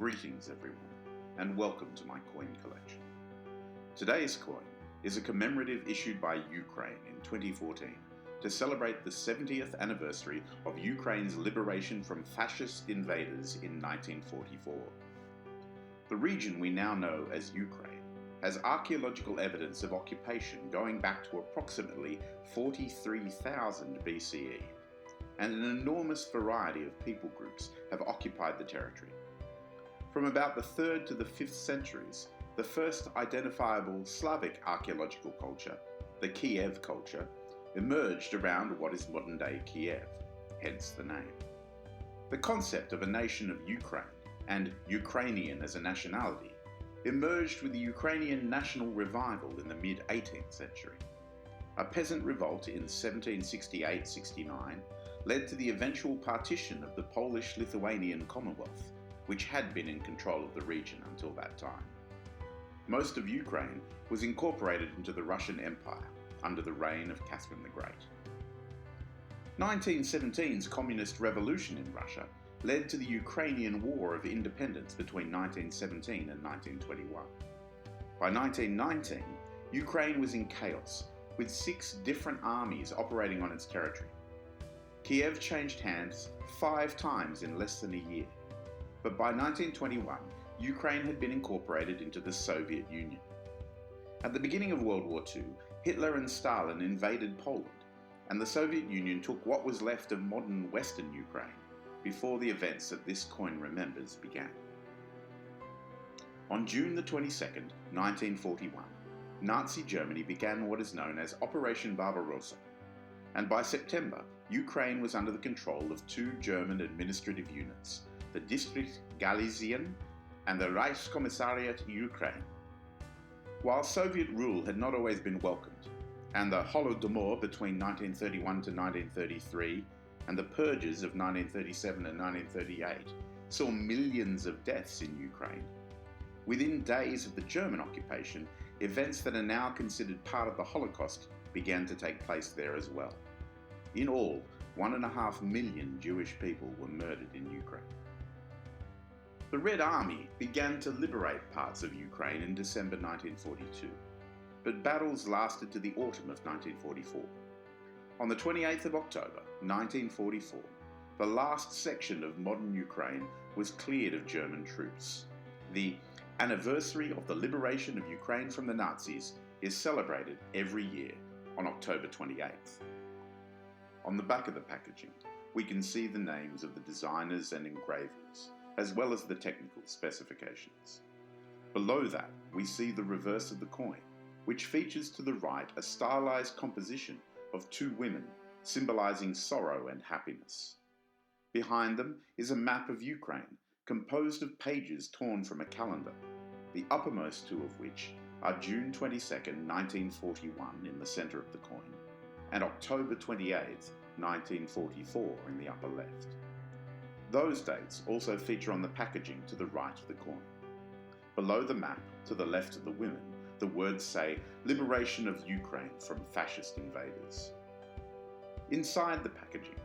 Greetings everyone, and welcome to my coin collection. Today's coin is a commemorative issued by Ukraine in 2014 to celebrate the 70th anniversary of Ukraine's liberation from Fascist invaders in 1944. The region we now know as Ukraine has archaeological evidence of occupation going back to approximately 43,000 BCE, and an enormous variety of people groups have occupied the territory. From about the 3rd to the 5th centuries, the first identifiable Slavic archaeological culture, the Kiev culture, emerged around what is modern-day Kiev, hence the name. The concept of a nation of Ukraine, and Ukrainian as a nationality, emerged with the Ukrainian national revival in the mid-18th century. A peasant revolt in 1768-69 led to the eventual partition of the Polish-Lithuanian Commonwealth, which had been in control of the region until that time. Most of Ukraine was incorporated into the Russian Empire under the reign of Catherine the Great. 1917's communist revolution in Russia led to the Ukrainian War of Independence between 1917 and 1921. By 1919, Ukraine was in chaos, with 6 different armies operating on its territory. Kiev changed hands 5 times in less than a year, but by 1921, Ukraine had been incorporated into the Soviet Union. At the beginning of World War II, Hitler and Stalin invaded Poland, and the Soviet Union took what was left of modern Western Ukraine before the events that this coin remembers began. On June the 22nd, 1941, Nazi Germany began what is known as Operation Barbarossa, and by September, Ukraine was under the control of 2 German administrative units, the District Galician and the Reichskommissariat Ukraine. While Soviet rule had not always been welcomed, and the Holodomor between 1931 to 1933 and the purges of 1937 and 1938 saw millions of deaths in Ukraine, within days of the German occupation, events that are now considered part of the Holocaust began to take place there as well. In all, 1.5 million Jewish people were murdered in Ukraine. The Red Army began to liberate parts of Ukraine in December 1942, but battles lasted to the autumn of 1944. On the 28th of October 1944, the last section of modern Ukraine was cleared of German troops. The anniversary of the liberation of Ukraine from the Nazis is celebrated every year on October 28th. On the back of the packaging, we can see the names of the designers and engravers, as well as the technical specifications. Below that, we see the reverse of the coin, which features to the right a stylized composition of 2 women, symbolizing sorrow and happiness. Behind them is a map of Ukraine, composed of pages torn from a calendar, the uppermost 2 of which are June 22nd, 1941 in the center of the coin, and October 28th, 1944 in the upper left. Those dates also feature on the packaging to the right of the coin. Below the map, to the left of the women, the words say, "Liberation of Ukraine from Fascist Invaders." Inside the packaging,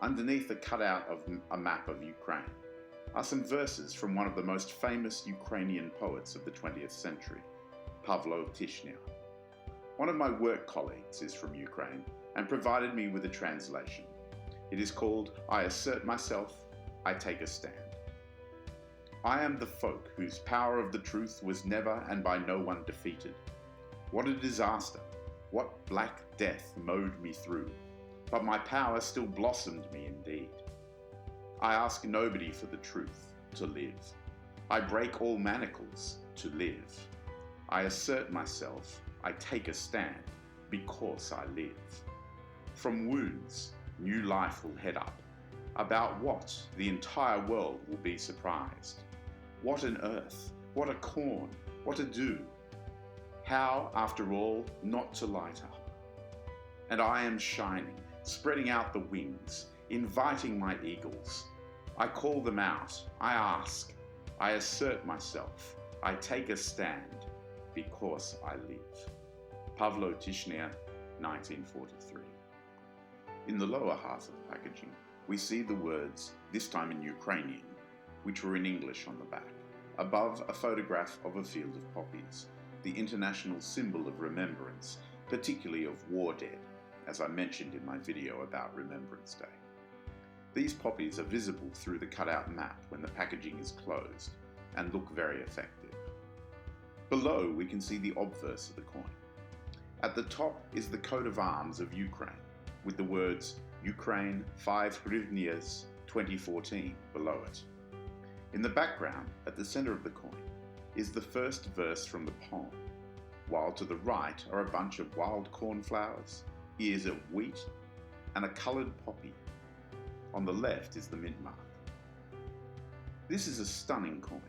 underneath the cutout of a map of Ukraine, are some verses from one of the most famous Ukrainian poets of the 20th century, Pavlo Tishnya. One of my work colleagues is from Ukraine and provided me with a translation. It is called, "I assert myself, I take a stand. I am the folk whose power of the truth was never and by no one defeated. What a disaster, what black death mowed me through, but my power still blossomed me indeed. I ask nobody for the truth, to live. I break all manacles, to live. I assert myself, I take a stand, because I live. From wounds, new life will head up. About what the entire world will be surprised. What an earth, what a corn, what a dew. How, after all, not to light up. And I am shining, spreading out the wings, inviting my eagles. I call them out, I ask, I assert myself, I take a stand, because I live. Pavlo Tishnya, 1943. In the lower half of the packaging, we see the words, this time in Ukrainian, which were in English on the back. Above, a photograph of a field of poppies, the international symbol of remembrance, particularly of war dead, as I mentioned in my video about Remembrance Day. These poppies are visible through the cutout map when the packaging is closed and look very effective. Below, we can see the obverse of the coin. At the top is the coat of arms of Ukraine, with the words Ukraine 5 Hryvnias 2014 below it. In the background, at the center of the coin, is the first verse from the poem, while to the right are a bunch of wild cornflowers, ears of wheat, and a coloured poppy. On the left is the mint mark. This is a stunning coin,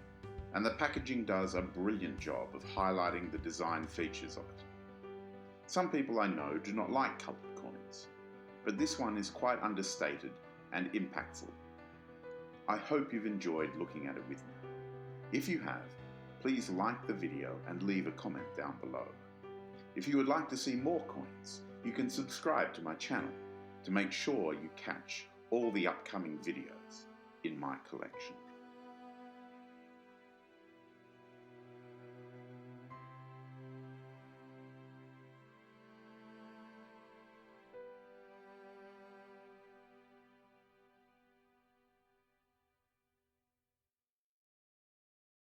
and the packaging does a brilliant job of highlighting the design features of it. Some people I know do not like coloured coins, but this one is quite understated and impactful. I hope you've enjoyed looking at it with me. If you have, please like the video and leave a comment down below. If you would like to see more coins, you can subscribe to my channel to make sure you catch all the upcoming videos in my collection.